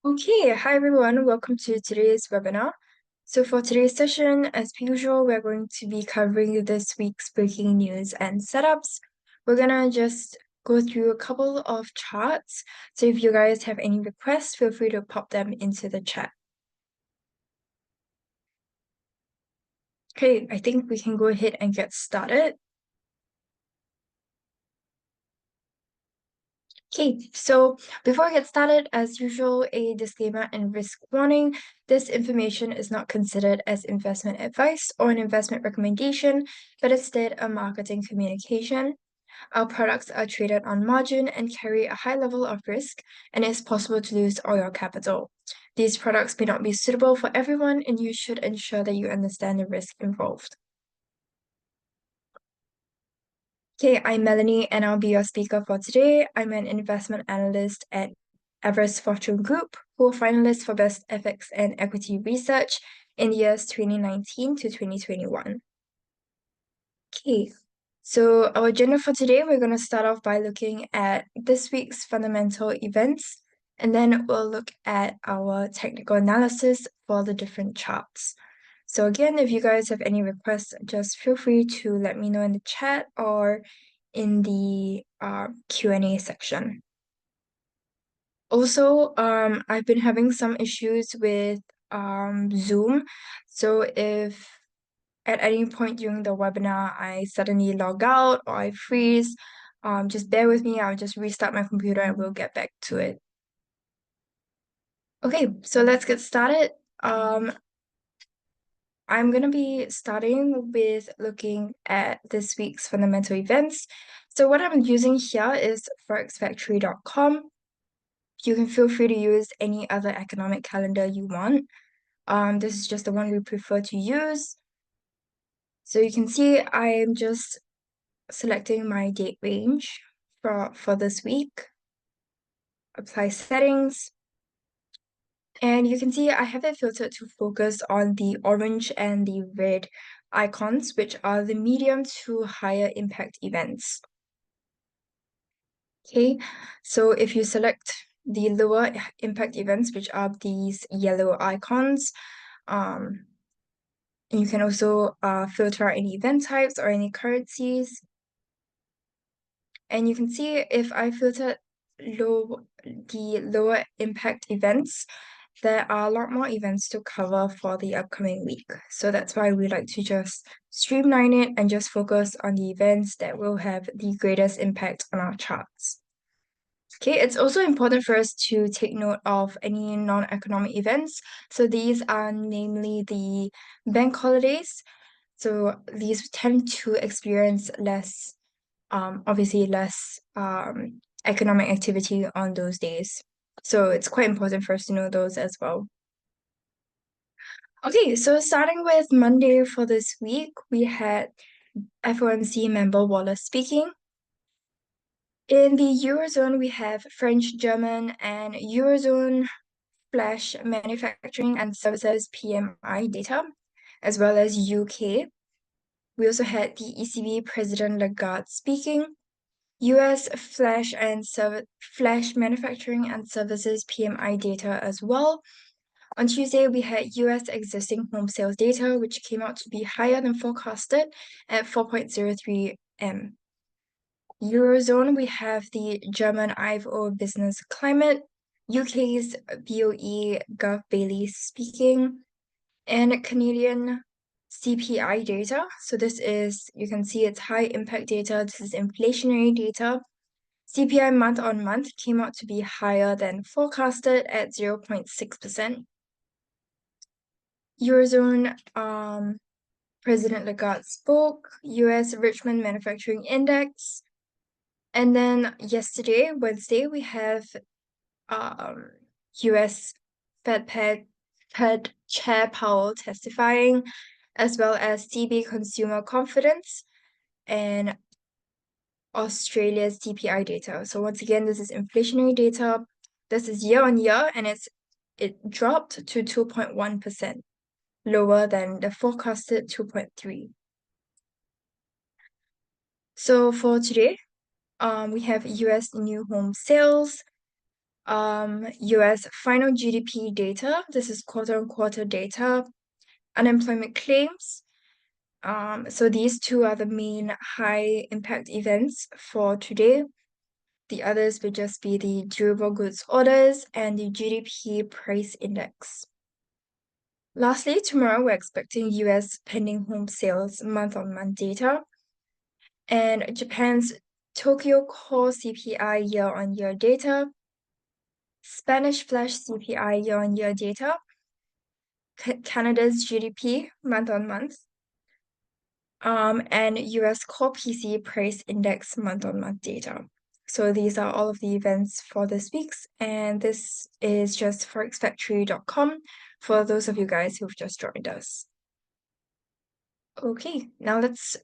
Okay, hi everyone, welcome to today's webinar. So for today's session, as per usual, we're going to be covering this week's breaking news and setups. We're gonna just go through a couple of charts. So if you guys have any requests, feel free to pop them into the chat. Okay, I think we can go ahead and get started. Okay, so before I get started, as usual, a disclaimer and risk warning. This information is not considered as investment advice or an investment recommendation, but instead a marketing communication. Our products are traded on margin and carry a high level of risk, and it's possible to lose all your capital. These products may not be suitable for everyone, and you should ensure that you understand the risk involved. Okay, I'm Melanie and I'll be your speaker for today. I'm an investment analyst at Everest Fortune Group, who are finalists for Best FX and Equity Research in the years 2019 to 2021. Okay, so our agenda for today, we're going to start off by looking at this week's fundamental events, and then we'll look at our technical analysis for the different charts. So again, if you guys have any requests, just feel free to let me know in the chat or in the Q&A section. Also, I've been having some issues with Zoom. So if at any point during the webinar I suddenly log out or I freeze, just bear with me. I'll just restart my computer and we'll get back to it. Okay, so let's get started. I'm going to be starting with looking at this week's fundamental events. So what I'm using here is forexfactory.com. You can feel free to use any other economic calendar you want. This is just the one we prefer to use. So you can see I'm just selecting my date range for this week. Apply settings. And you can see I have it filtered to focus on the orange and the red icons, which are the medium to higher impact events. Okay, so if you select the lower impact events, which are these yellow icons, you can also filter out any event types or any currencies. And you can see if I filtered the lower impact events, there are a lot more events to cover for the upcoming week. So that's why we like to just streamline it and just focus on the events that will have the greatest impact on our charts. Okay, it's also important for us to take note of any non-economic events. So these are namely the bank holidays. So these tend to experience less, obviously less economic activity on those days. So it's quite important for us to know those as well. Okay, so starting with Monday for this week, we had FOMC member Wallace speaking. In the Eurozone, we have French, German, and Eurozone flash manufacturing and services PMI data, as well as UK. We also had the ECB President Lagarde speaking. US flash manufacturing and services PMI data as well. On Tuesday, we had US existing home sales data, which came out to be higher than forecasted at 4.03 M. Eurozone, we have the German IFO business climate, UK's BOE Gov Bailey speaking, and Canadian CPI data. So this is, you can see it's high impact data. This is inflationary data. CPI month on month came out to be higher than forecasted at 0.6%. Eurozone President Lagarde spoke, US Richmond Manufacturing Index. And then yesterday, Wednesday, we have US Fed Chair Powell testifying, as well as CB consumer confidence and Australia's CPI data. So once again, this is inflationary data. This is year on year, and it dropped to 2.1%, lower than the forecasted 2.3. So for today, we have US new home sales, US final GDP data. This is quarter-on-quarter data, unemployment claims. So these two are the main high impact events for today. The others would just be the durable goods orders and the GDP price index. Lastly, tomorrow we're expecting US pending home sales month-on-month data and Japan's Tokyo core CPI year-on-year data, Spanish flash CPI year-on-year data, Canada's GDP month-on-month, and US core PC price index month-on-month data. So these are all of the events for this week's, and this is just forexfactory.com for those of you guys who've just joined us. Okay, now let's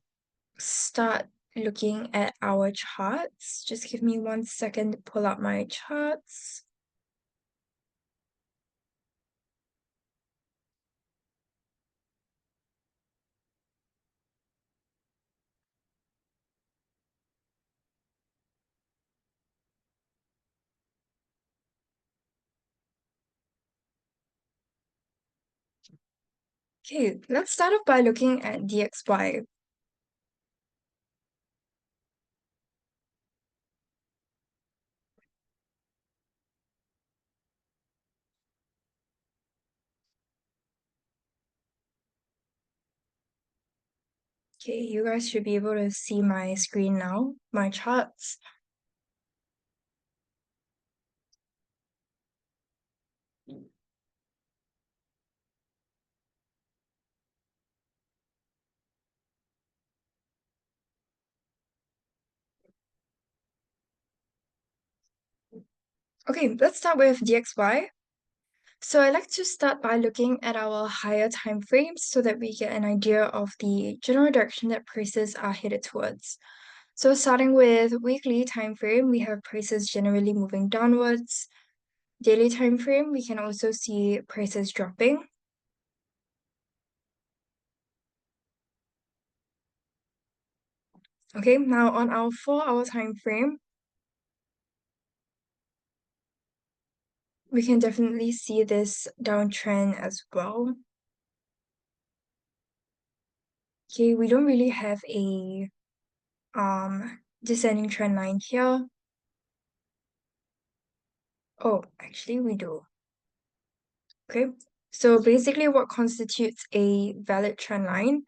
start looking at our charts. Just give me 1 second to pull up my charts. Okay, let's start off by looking at DXY. Okay, you guys should be able to see my screen now, my charts. Okay, let's start with DXY. So I like to start by looking at our higher time frames so that we get an idea of the general direction that prices are headed towards. So starting with weekly time frame, we have prices generally moving downwards. Daily time frame, we can also see prices dropping. Okay, now on our 4-hour time frame, we can definitely see this downtrend as well. Okay, we don't really have a descending trend line here. Oh, actually we do. Okay, so basically what constitutes a valid trend line?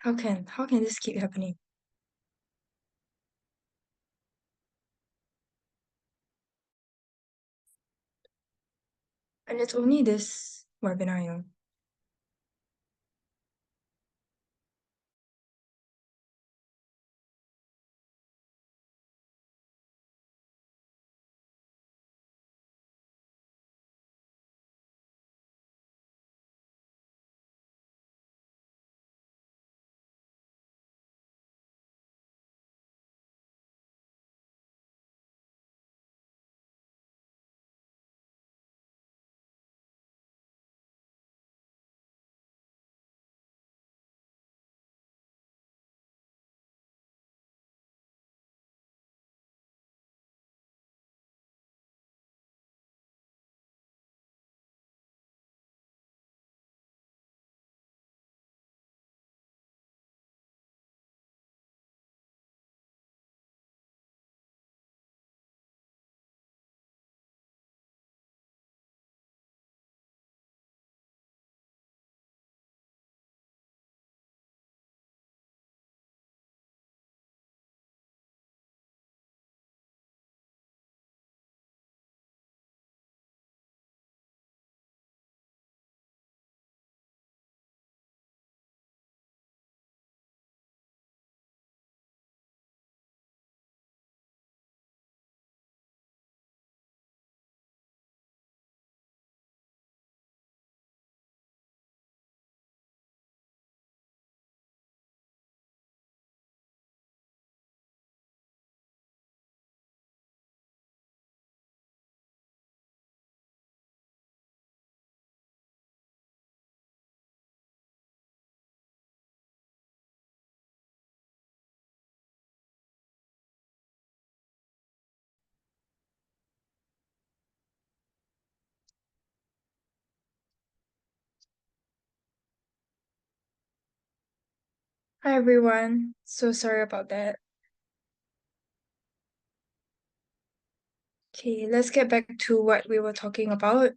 How can this keep happening? And it's only this webinar, you know. Hi everyone. So sorry about that. Okay, let's get back to what we were talking about.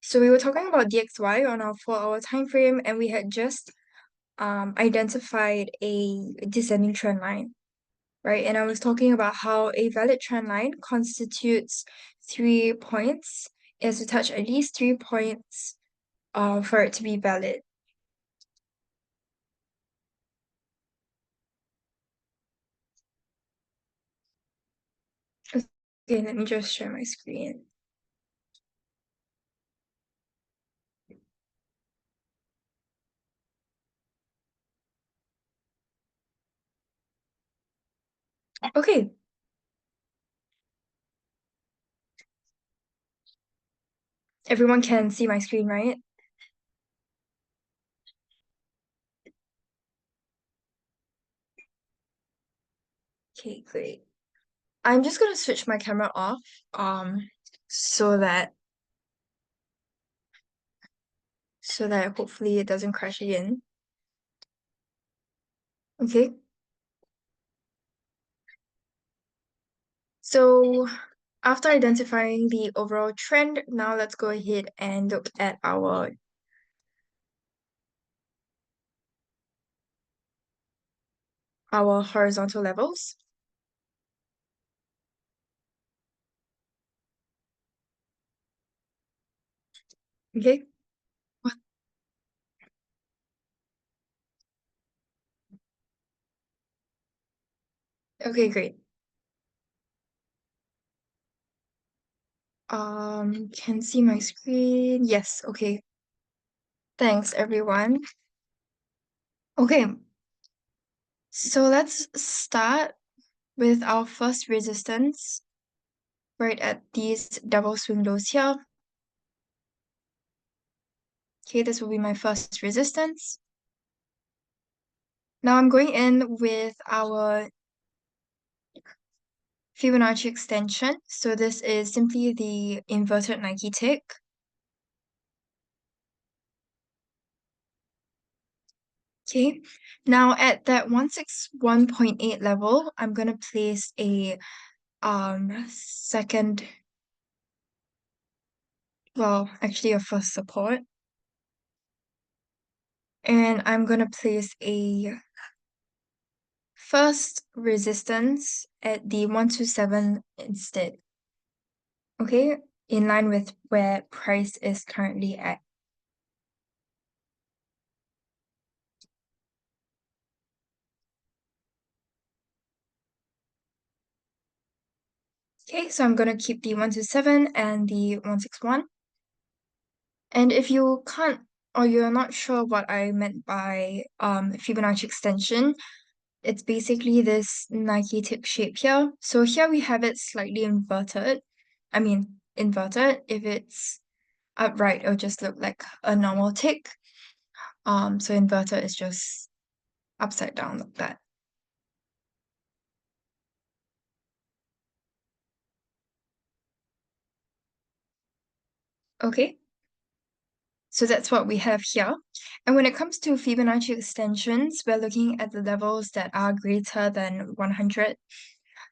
So we were talking about DXY on our 4-hour time frame, and we had just identified a descending trend line, right? And I was talking about how a valid trend line constitutes 3 points. It has to touch at least 3 points for it to be valid. Okay, let me just share my screen. Okay. Everyone can see my screen, right? Okay, great. I'm just gonna switch my camera off, um, so that hopefully it doesn't crash again. Okay. So after identifying the overall trend, now let's go ahead and look at our horizontal levels. Okay. Okay, great. Can see my screen. Yes, okay. Thanks, everyone. Okay, so let's start with our first resistance right at these double swing lows here. Okay, this will be my first resistance. Now I'm going in with our Fibonacci extension. So this is simply the inverted Nike tick. Okay, now at that 161.8 level, I'm going to place a second, well, actually a first support. And I'm going to place a first resistance at the 127 instead. Okay, in line with where price is currently at. Okay, so I'm going to keep the 127 and the 161. And if you can't or you're not sure what I meant by Fibonacci extension, it's basically this Nike tick shape here. So here we have it slightly inverted. I mean, inverted. If it's upright, it'll just look like a normal tick. So inverted is just upside down like that. Okay. So that's what we have here. And when it comes to Fibonacci extensions, we're looking at the levels that are greater than 100.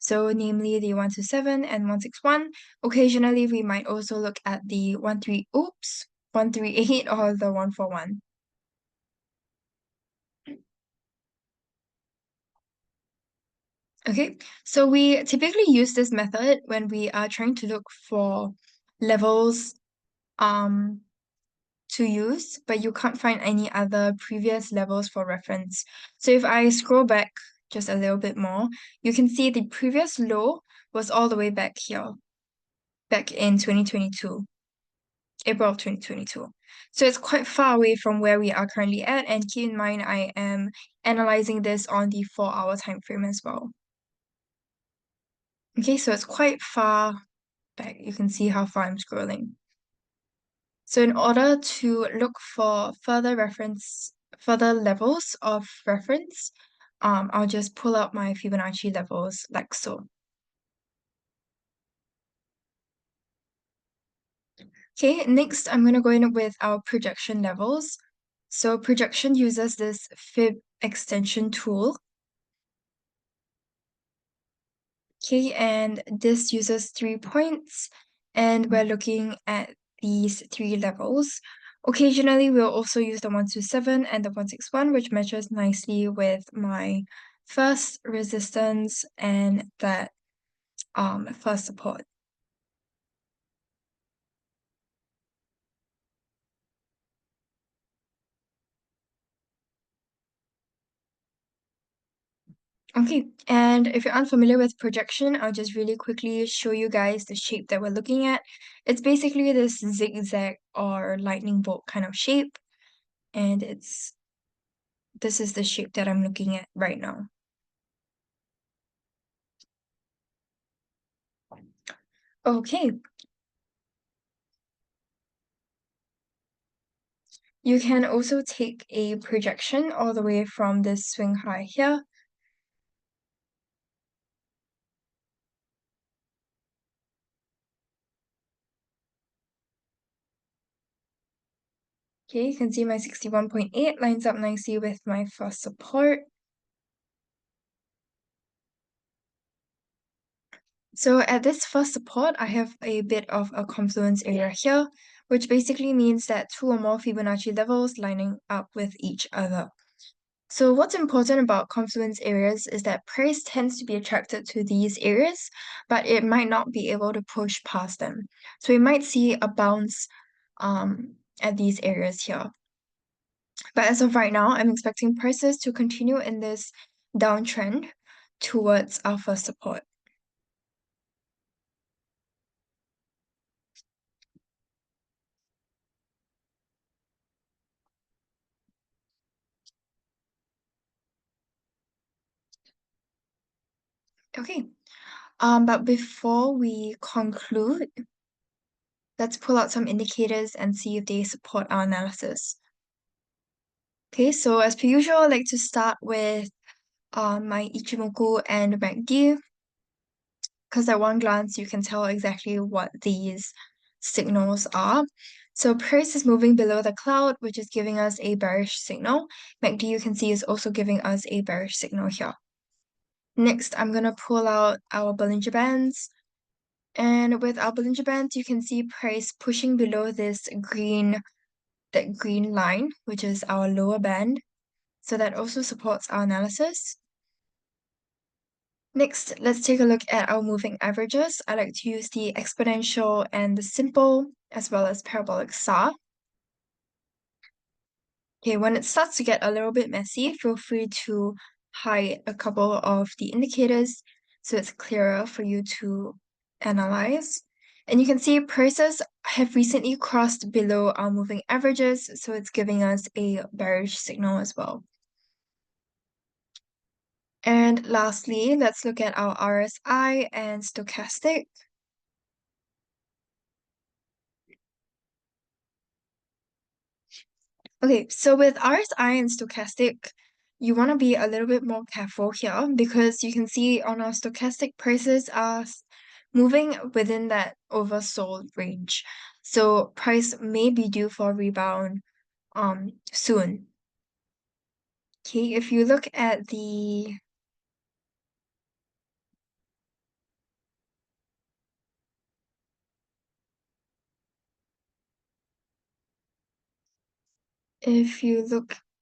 So namely the 127 and 161. Occasionally, we might also look at the 138 or the 141. Okay, so we typically use this method when we are trying to look for levels um to use, but you can't find any other previous levels for reference. So if I scroll back just a little bit more, you can see the previous low was all the way back here, back in 2022, April of 2022. So it's quite far away from where we are currently at, and keep in mind I am analyzing this on the 4-hour time frame as well. Okay, so it's quite far back. You can see how far I'm scrolling. So in order to look for further levels of reference, I'll just pull out my Fibonacci levels like so. Okay, next I'm going to go in with our projection levels. So projection uses this fib extension tool. Okay, and this uses 3 points, and we're looking at these three levels. Occasionally, we'll also use the 127 and the 161, which matches nicely with my first resistance and that first support. Okay, and if you're unfamiliar with projection, I'll just really quickly show you guys the shape that we're looking at. It's basically this zigzag or lightning bolt kind of shape, and this is the shape that I'm looking at right now. Okay, you can also take a projection all the way from this swing high here. Okay, you can see my 61.8 lines up nicely with my first support. So at this first support, I have a bit of a confluence area here, which basically means that two or more Fibonacci levels lining up with each other. So what's important about confluence areas is that price tends to be attracted to these areas, but it might not be able to push past them. So we might see a bounce at these areas here. But as of right now, I'm expecting prices to continue in this downtrend towards our first support. Okay. But before we conclude, let's pull out some indicators and see if they support our analysis. Okay, so as per usual, I like to start with my Ichimoku and MACD, because at one glance you can tell exactly what these signals are. So price is moving below the cloud, which is giving us a bearish signal. MACD you can see is also giving us a bearish signal here. Next, I'm going to pull out our Bollinger Bands. And with our Bollinger Bands, you can see price pushing below that green line, which is our lower band. So that also supports our analysis. Next, let's take a look at our moving averages. I like to use the exponential and the simple, as well as parabolic SAR. Okay, when it starts to get a little bit messy, feel free to hide a couple of the indicators so it's clearer for you to analyze. And you can see prices have recently crossed below our moving averages, so it's giving us a bearish signal as well. And lastly, let's look at our RSI and stochastic. Okay, so with RSI and stochastic, you want to be a little bit more careful here because you can see on our stochastic prices are moving within that oversold range. So price may be due for a rebound soon. Okay, if you look at the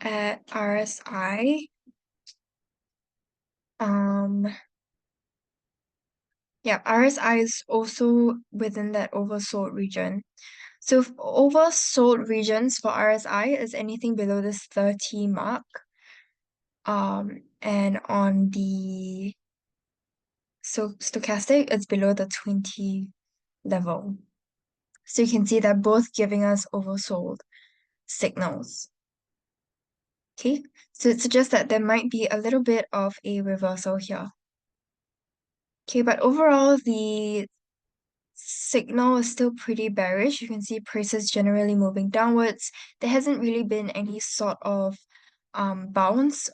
RSI, um yeah, RSI is also within that oversold region. So oversold regions for RSI is anything below this 30 mark. And on the stochastic, it's below the 20 level. So you can see that both giving us oversold signals. Okay, so it suggests that there might be a little bit of a reversal here. Okay, but overall, the signal is still pretty bearish. You can see prices generally moving downwards. There hasn't really been any sort of bounce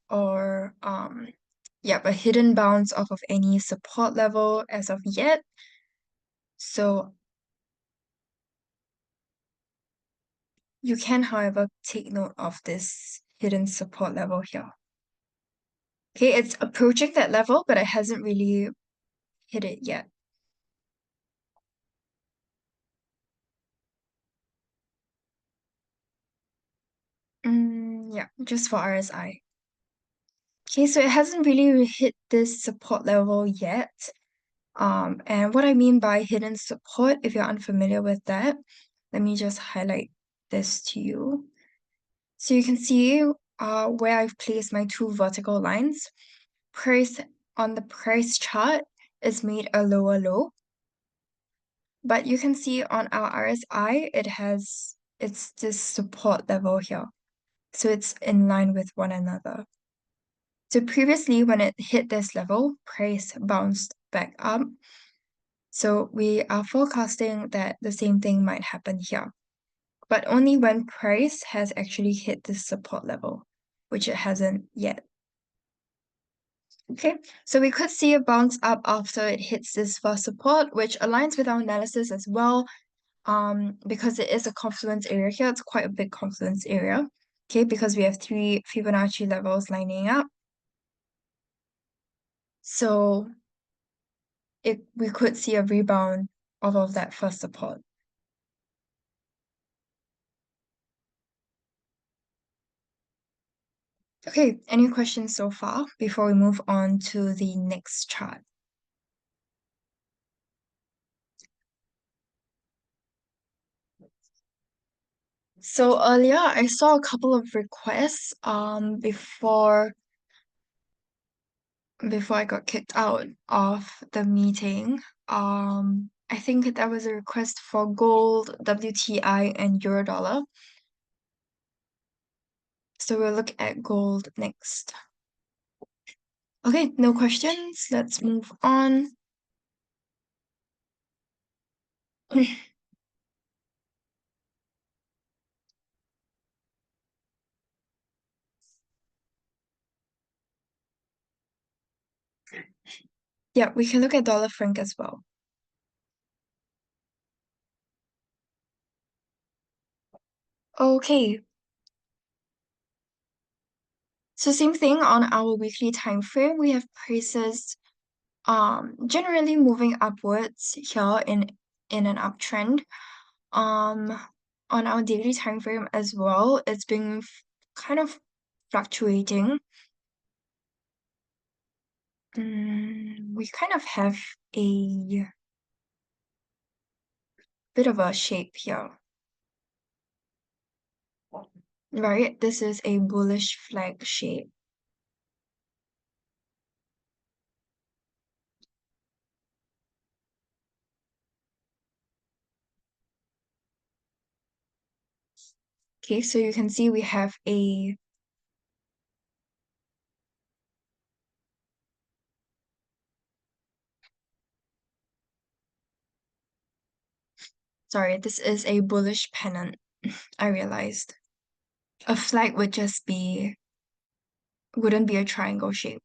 or a hidden bounce off of any support level as of yet. So You can, however, take note of this hidden support level here. Okay, it's approaching that level, but it hasn't really hit it yet. Yeah, just for RSI. Okay, so it hasn't really hit this support level yet. And what I mean by hidden support, if you're unfamiliar with that, let me just highlight this to you. So you can see where I've placed my two vertical lines. Price on the price chart is made a lower low, but you can see on our RSI, it's this support level here. So it's in line with one another. So previously, when it hit this level, price bounced back up. So we are forecasting that the same thing might happen here, but only when price has actually hit this support level, which it hasn't yet. Okay, so we could see a bounce up after it hits this first support, which aligns with our analysis as well, because it is a confluence area here. It's quite a big confluence area, okay, because we have three Fibonacci levels lining up. So we could see a rebound off of that first support. Okay, any questions so far before we move on to the next chart? So earlier I saw a couple of requests before I got kicked out of the meeting. I think there was a request for gold, WTI, and Eurodollar. So we'll look at gold next. Okay, no questions. Let's move on. Yeah, we can look at dollar franc as well. Okay, so same thing on our weekly time frame. We have prices generally moving upwards here in an uptrend. Um, on our daily time frame as well, it's been kind of fluctuating. We kind of have a bit of a shape here, right? This is a bullish flag shape. Okay, so you can see we have a sorry, this is a bullish pennant, I realized. A flag wouldn't be a triangle shape.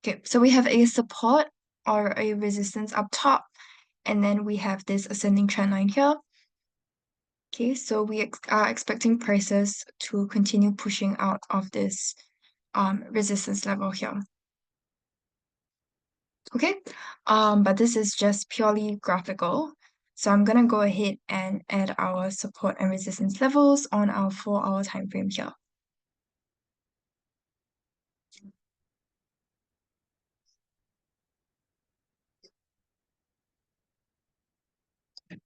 Okay, so we have a support or a resistance up top, and then we have this ascending trend line here. Okay, so we are expecting prices to continue pushing out of this resistance level here. Okay, but this is just purely graphical. So I'm gonna go ahead and add our support and resistance levels on our 4-hour time frame here.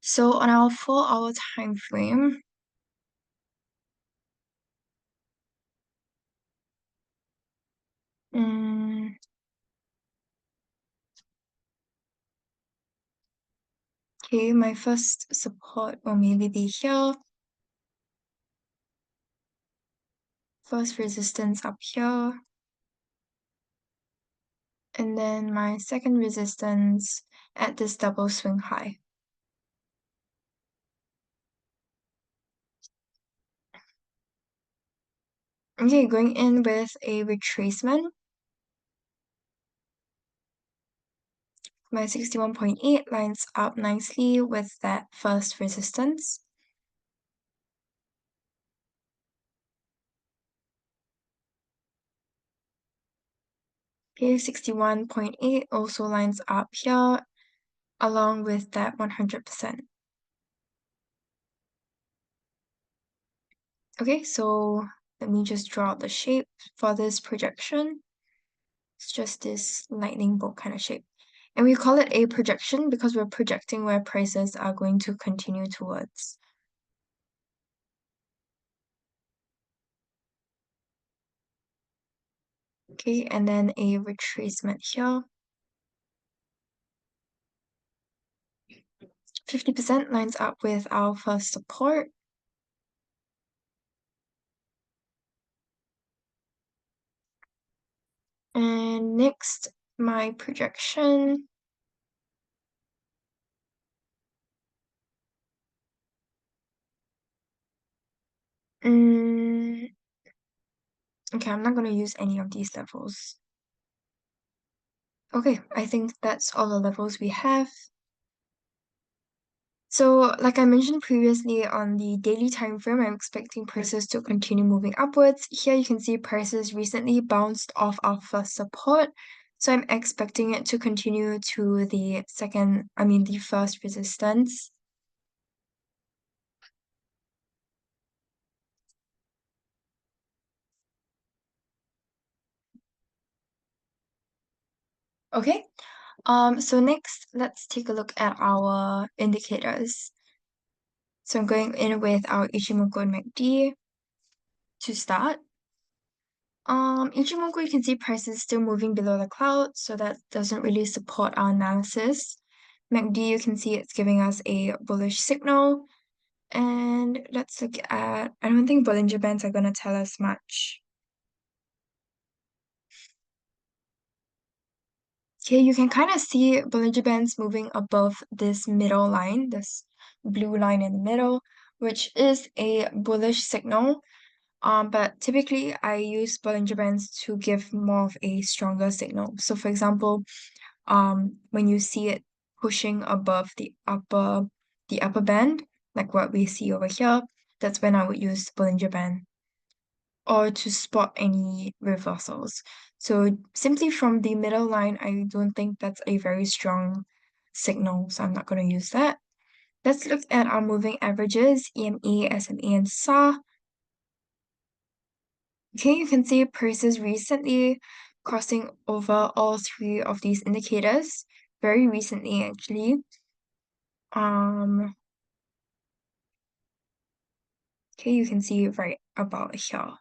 So on our 4-hour time frame, mm, okay, my first support will maybe be here. First resistance up here. And then my second resistance at this double swing high. Okay, going in with a retracement. my 61.8 lines up nicely with that first resistance. Okay, 61.8 also lines up here along with that 100%. Okay, so let me just draw out the shape for this projection. It's just this lightning bolt kind of shape. And we call it a projection because we're projecting where prices are going to continue towards. Okay, and then a retracement here. 50% lines up with our first support. And next, my projection. Okay, I'm not going to use any of these levels. Okay, I think that's all the levels we have. So, like I mentioned previously on the daily time frame, I'm expecting prices to continue moving upwards. Here you can see prices recently bounced off our first support. So I'm expecting it to continue to the the first resistance. Okay. So next, let's take a look at our indicators. So I'm going in with our Ichimoku and MACD to start. Ichimoku, you can see prices still moving below the cloud, so that doesn't really support our analysis. MACD, you can see it's giving us a bullish signal. And let's look at, I don't think Bollinger Bands are going to tell us much. Okay, you can kind of see Bollinger Bands moving above this middle line, this blue line in the middle, which is a bullish signal. But typically I use Bollinger Bands to give more of a stronger signal. So for example, when you see it pushing above the upper band, like what we see over here, that's when I would use Bollinger Band or to spot any reversals. So simply from the middle line, I don't think that's a very strong signal, so I'm not going to use that. Let's look at our moving averages, EMA, SMA, and SA. Okay, you can see prices recently crossing over all three of these indicators, very recently actually. Okay, you can see right about here.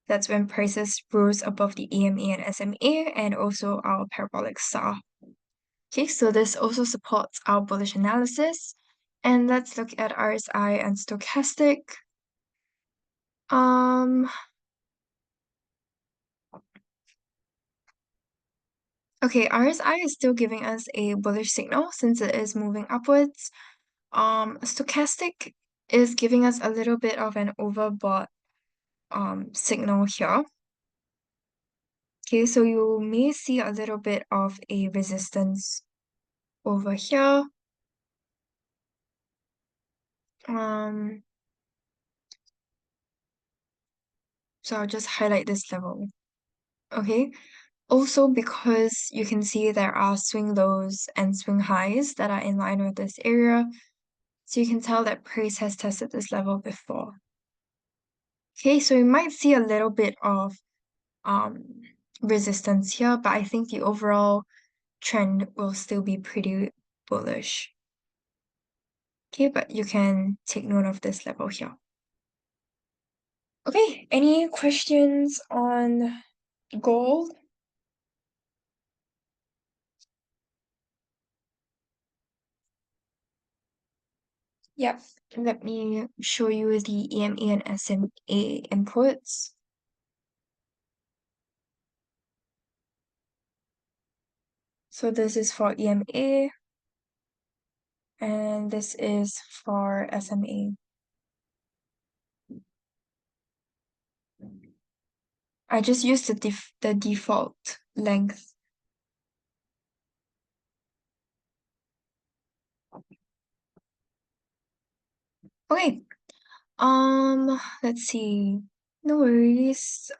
That's when prices rose above the EMA and SMA and also our parabolic saw. Okay, so this also supports our bullish analysis. And let's look at RSI and stochastic. Um, okay, RSI is still giving us a bullish signal since it is moving upwards. Stochastic is giving us a little bit of an overbought signal here. Okay, so you may see a little bit of a resistance over here. Um, so I'll just highlight this level. Okay. Also, because you can see there are swing lows and swing highs that are in line with this area, so you can tell that price has tested this level before. Okay, so you might see a little bit of um resistance here, but I think the overall trend will still be pretty bullish. Okay, but you can take note of this level here. Okay, any questions on gold? Yep, let me show you the EMA and SMA inputs. So this is for EMA and this is for SMA. I just used the default length. Okay. Let's see. No worries.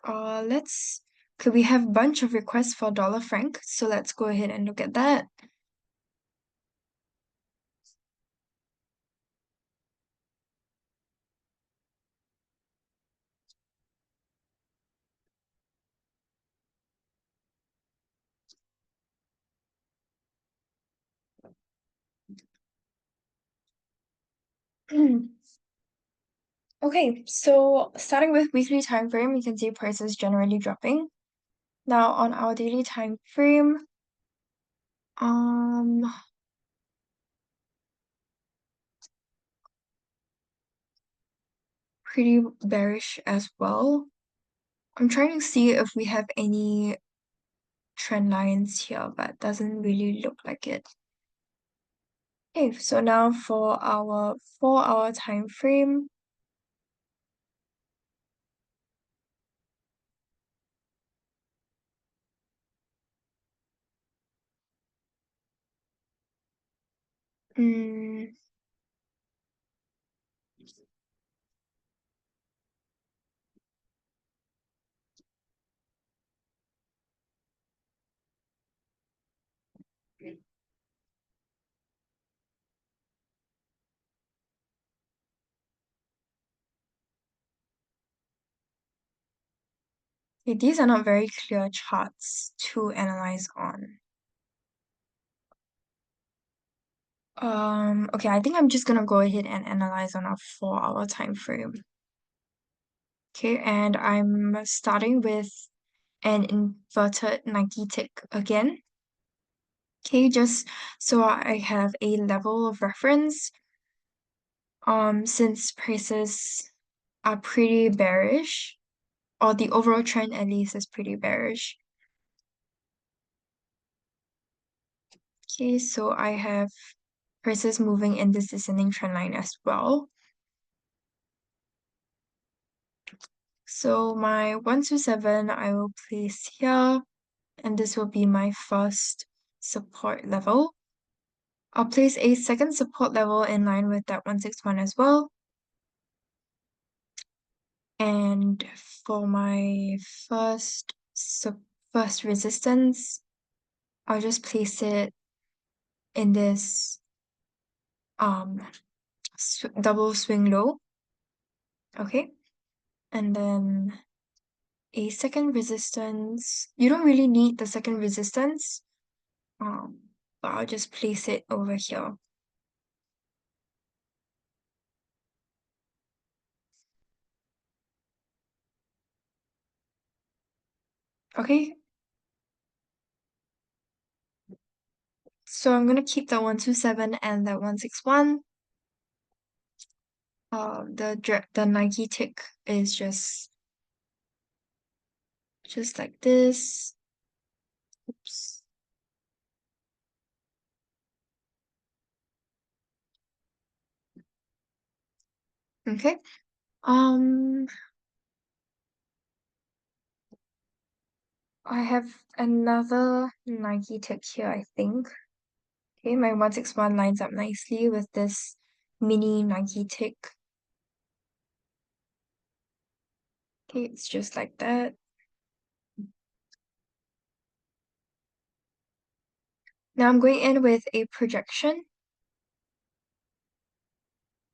Could we have a bunch of requests for dollar franc? So let's go ahead and look at that. Okay, so starting with weekly time frame, you can see prices generally dropping. Now on our daily time frame, um, pretty bearish as well. I'm trying to see if we have any trend lines here, but doesn't really look like it. Okay, so now for our 4-hour time frame, mm, okay, these are not very clear charts to analyze on. Okay, I think I'm just gonna go ahead and analyze on a 4-hour time frame. Okay, and I'm starting with an inverted Nike tick again. Okay, just so I have a level of reference. Since prices are pretty bearish, or the overall trend at least is pretty bearish. Okay, so I have prices moving in this descending trend line as well. So my 127 I will place here, and this will be my first support level. I'll place a second support level in line with that 161 as well. And for my first resistance, I'll just place it in this double swing low. Okay. And then a second resistance. You don't really need the second resistance. Um, but I'll just place it over here. Okay. So I'm gonna keep the 127 and the 161. The Nike tick is just like this. Oops. Okay. Um, I have another Nike tick here, I think. Okay, my 161 lines up nicely with this mini Nike tick. Okay, it's just like that. Now I'm going in with a projection.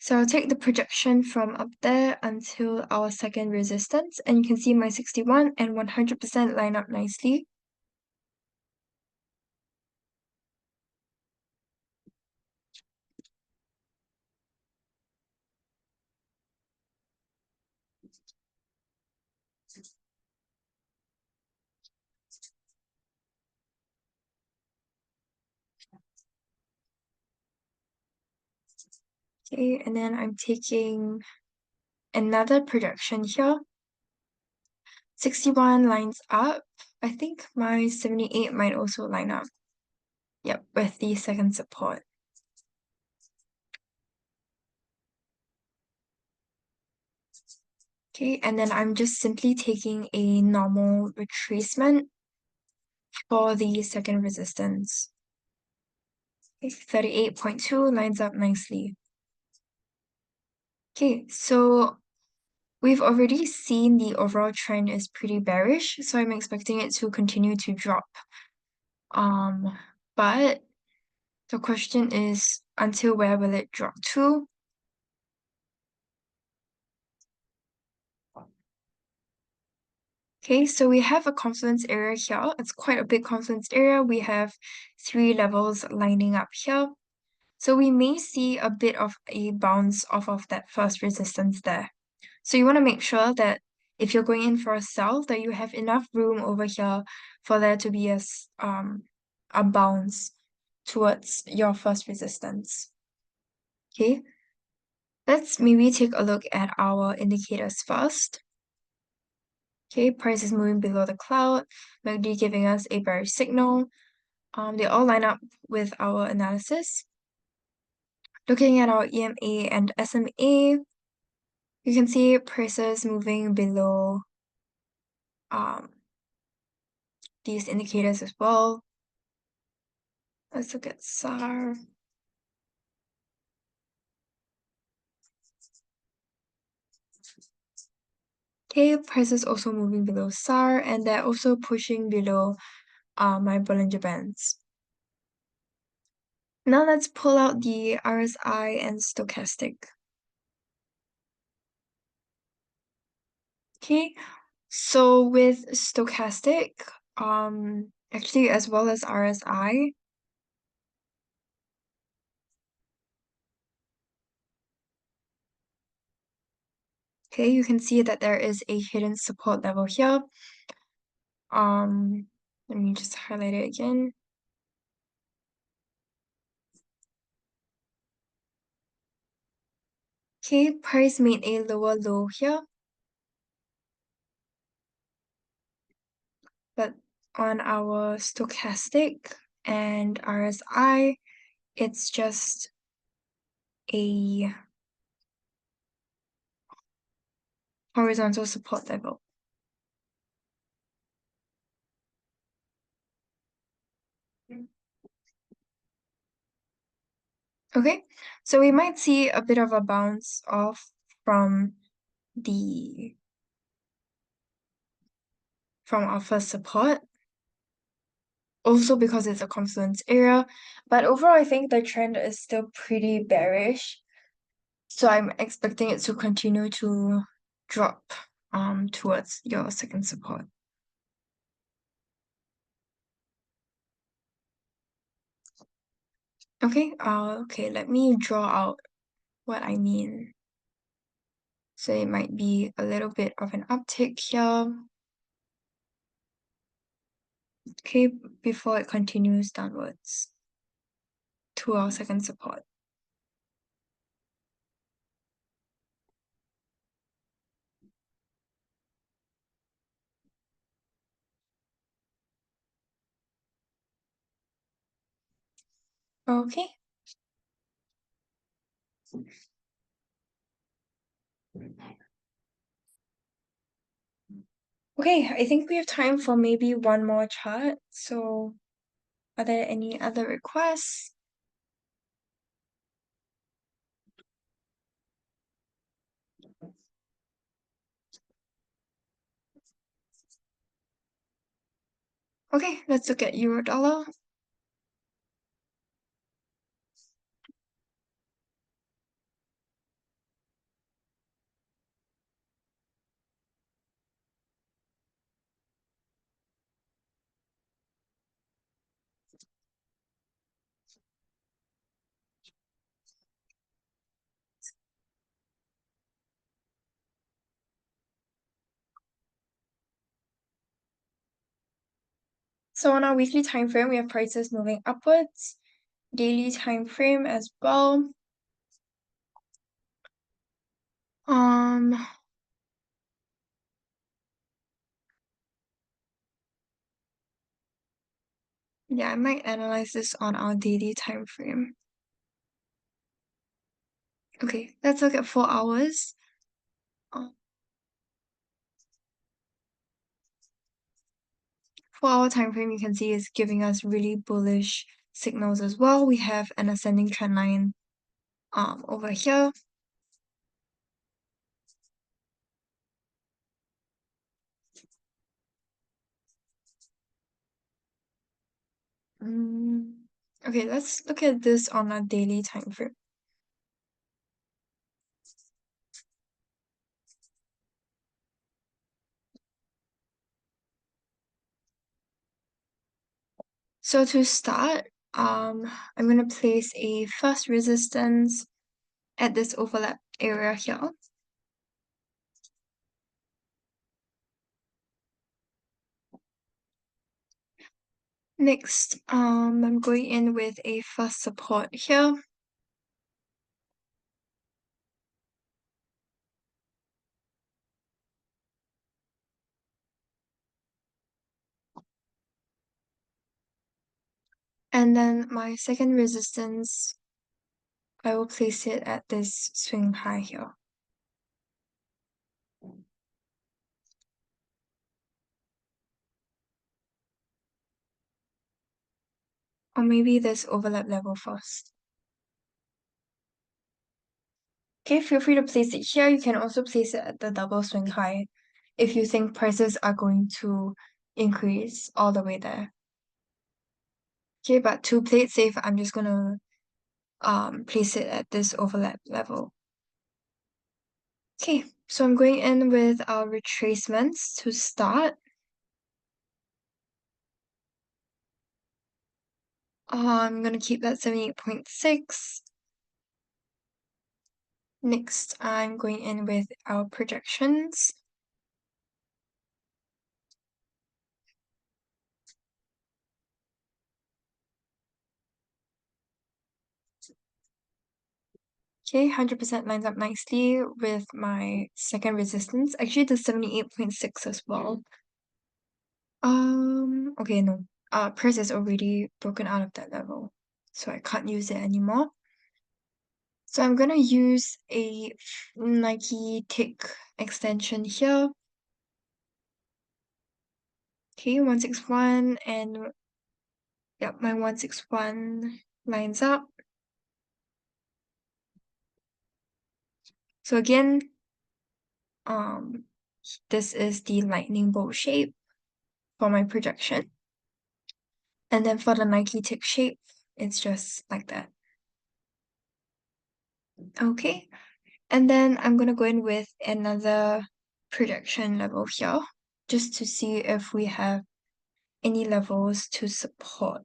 So I'll take the projection from up there until our second resistance, and you can see my 61 and 100% line up nicely. Okay, and then I'm taking another projection here. 61 lines up. I think my 78 might also line up. Yep, with the second support. Okay, and then I'm just simply taking a normal retracement for the second resistance. Okay, 38.2 lines up nicely. Okay, so we've already seen the overall trend is pretty bearish, so I'm expecting it to continue to drop. But the question is, until where will it drop to? Okay, so we have a confluence area here. It's quite a big confluence area. We have 3 levels lining up here. So we may see a bit of a bounce off of that first resistance there. So you want to make sure that if you're going in for a sell, that you have enough room over here for there to be a bounce towards your first resistance. Okay, let's maybe take a look at our indicators first. Okay, price is moving below the cloud, MACD giving us a bearish signal. They all line up with our analysis. Looking at our EMA and SMA, you can see prices moving below these indicators as well. Let's look at SAR. Okay, prices also moving below SAR, and they're also pushing below my Bollinger Bands. Now let's pull out the RSI and stochastic. Okay, so with stochastic, actually as well as RSI, okay, you can see that there is a hidden support level here. Let me just highlight it again. Okay, price made a lower low here, but on our stochastic and RSI, it's just a horizontal support level. Okay, so we might see a bit of a bounce off from our first support, also because it's a confluence area. But overall, I think the trend is still pretty bearish. So I'm expecting it to continue to drop towards your second support. Okay, let me draw out what I mean. So it might be a little bit of an uptick here. Okay, before it continues downwards to our second support. Okay. Okay, I think we have time for maybe one more chart. So are there any other requests? Okay, let's look at euro dollar. So on our weekly time frame, we have prices moving upwards, daily time frame as well. Yeah, I might analyze this on our daily time frame. Okay, let's look at 4 hours. 4 hour time frame, you can see is giving us really bullish signals as well. We have an ascending trend line over here. Okay, let's look at this on a daily time frame. So to start, I'm gonna place a first resistance at this overlap area here. Next, I'm going in with a first support here. And then my second resistance, I will place it at this swing high here. Or maybe this overlap level first. Okay, feel free to place it here. You can also place it at the double swing high if you think prices are going to increase all the way there. Okay, but to play it safe, I'm just gonna place it at this overlap level. Okay, so I'm going in with our retracements to start. I'm gonna keep that 78.6. Next, I'm going in with our projections. Okay, 100% lines up nicely with my second resistance. Actually, the 78.6 as well. Okay, no. Price is already broken out of that level, so I can't use it anymore. So I'm gonna use a Nike tick extension here. Okay, 161, and yep, my 161 lines up. So again, um, this is the lightning bolt shape for my projection. And then for the Nike tick shape, it's just like that. Okay. And then I'm gonna go in with another projection level here, just to see if we have any levels to support.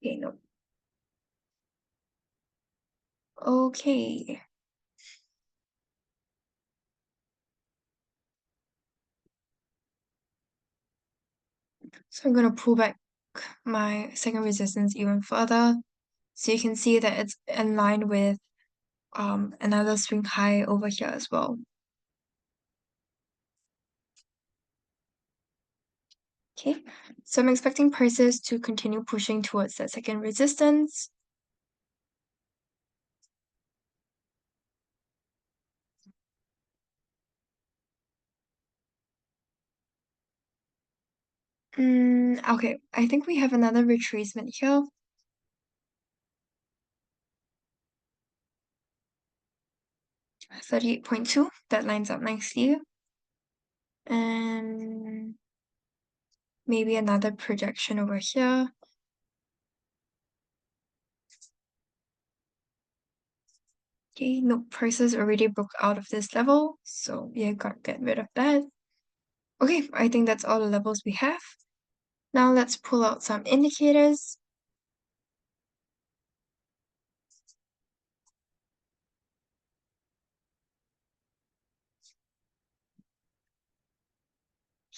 Okay, no. Okay. So I'm gonna pull back my second resistance even further. So you can see that it's in line with another swing high over here as well. Okay, so I'm expecting prices to continue pushing towards that second resistance. Okay, I think we have another retracement here. 38.2, that lines up nicely. And maybe another projection over here. Okay, no, prices already broke out of this level, so yeah, gotta get rid of that. Okay, I think that's all the levels we have. Now let's pull out some indicators.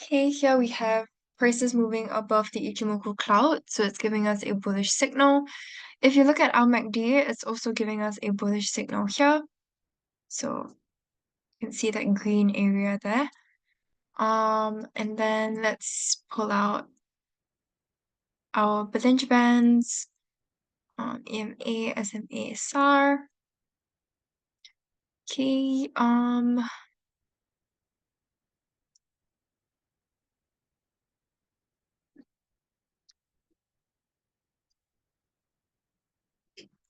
Okay, here we have prices moving above the Ichimoku cloud, so it's giving us a bullish signal. If you look at our MACD, it's also giving us a bullish signal here. So you can see that green area there. And then let's pull out our Bollinger Bands, EMA, SMA, SAR. Okay,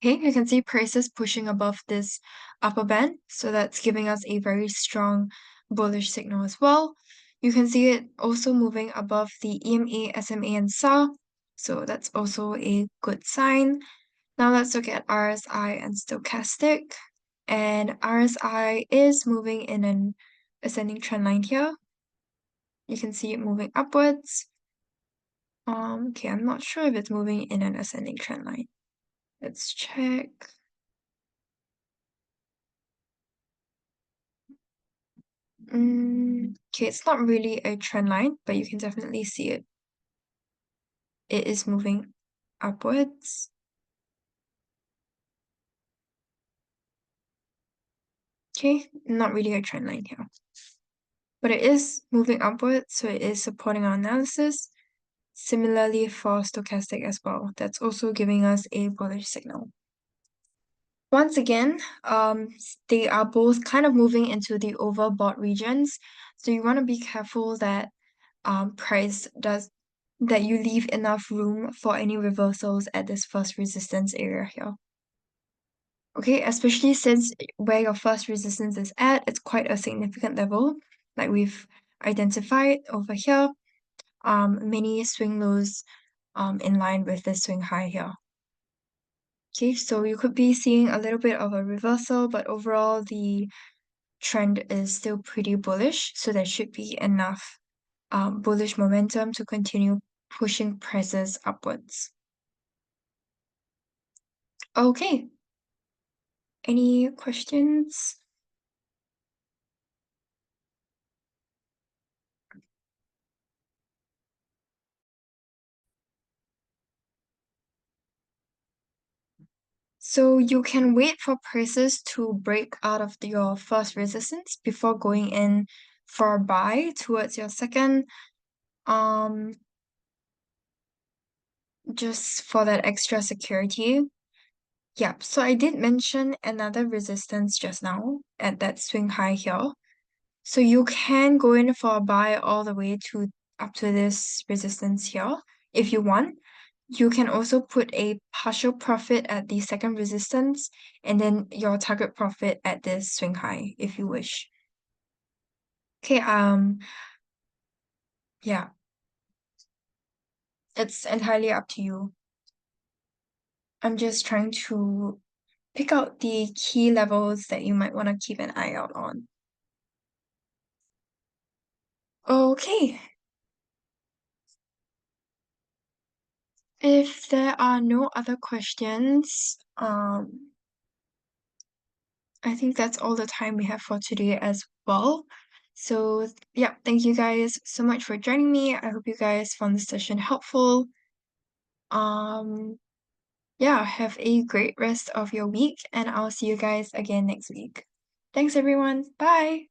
Okay, you can see prices pushing above this upper band, so that's giving us a very strong bullish signal as well. You can see it also moving above the EMA, SMA, and SA, so that's also a good sign. Now let's look at RSI and stochastic. And RSI is moving in an ascending trend line here. You can see it moving upwards. Okay, I'm not sure if it's moving in an ascending trend line. Let's check. Okay, it's not really a trend line, but you can definitely see it. It is moving upwards. Okay, not really a trend line here. But it is moving upwards, so it is supporting our analysis. Similarly for stochastic as well. That's also giving us a bullish signal. Once again, they are both kind of moving into the overbought regions. So you want to be careful that price does that you leave enough room for any reversals at this first resistance area here. Okay, especially since where your first resistance is at, it's quite a significant level, like we've identified over here. Many swing lows in line with this swing high here. Okay, so you could be seeing a little bit of a reversal, but overall the trend is still pretty bullish, so there should be enough bullish momentum to continue pushing prices upwards. Okay, any questions? So you can wait for prices to break out of your first resistance before going in for a buy towards your second, um, just for that extra security. Yep, so I did mention another resistance just now at that swing high here. So you can go in for a buy all the way to up to this resistance here if you want. You can also put a partial profit at the second resistance and then your target profit at this swing high if you wish. Okay, yeah, it's entirely up to you. I'm just trying to pick out the key levels that you might want to keep an eye out on. Okay, if there are no other questions, I think that's all the time we have for today as well. So, yeah, thank you guys so much for joining me. I hope you guys found this session helpful. Um, yeah, have a great rest of your week, and I'll see you guys again next week. Thanks, everyone. Bye.